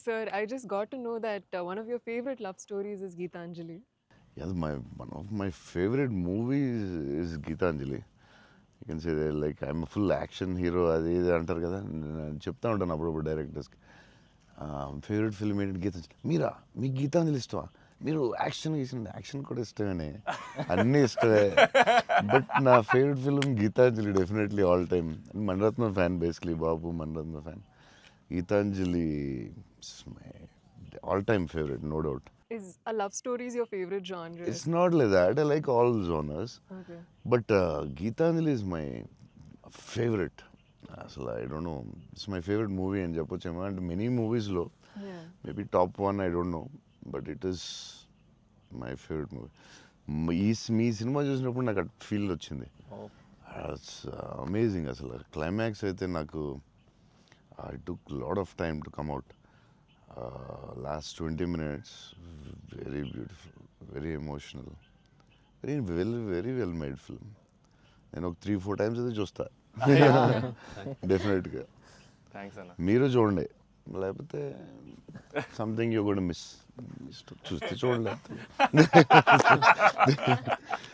Sir, I just got to know that one of your favorite love stories is Geetanjali. Yeah, one of my favorite movies is Geetanjali. You can say that, like, I'm a full action hero, అది ఇది అంటారు కదా, నేను చెప్తా ఉంటాను అప్పుడప్పుడు డైరెక్టర్స్కి. Favourite film ఏంటి గీతాంజలి. మీరా, మీకు గీతాంజలి ఇష్టమా? మీరు యాక్షన్ కూడా ఇష్టమేనే, అన్నీ ఇష్టమే. బట్ నా favourite film Gitanjali definitely all time. Mani Ratnam fan basically, బాబు Mani Ratnam fan. Gitanjali my all time favourite, no doubt. Is a love story is your favorite genre? It's not like that. I like all genres. Okay. But Geetanjali is my favorite. అసలు I don't know, it's my favourite movie అని చెప్పొచ్చేమో. అంటే many మూవీస్లో Yeah. Maybe top one, I don't know, but it is my favourite movie. Me cinema చూసినప్పుడు నాకు at feel వచ్చింది. It's amazing. అసలు climax అయితే నాకు I took lot of time to come out. Last 20 minutes, very beautiful, very emotional, very well made film. నేను ఒక 3-4 times అయితే చూస్తా డెఫినెట్గా. థ్యాంక్స్ అన్న. మీరు చూడండి, లేకపోతే సంథింగ్ యూ గోనా మిస్. చూస్తే చూడండి.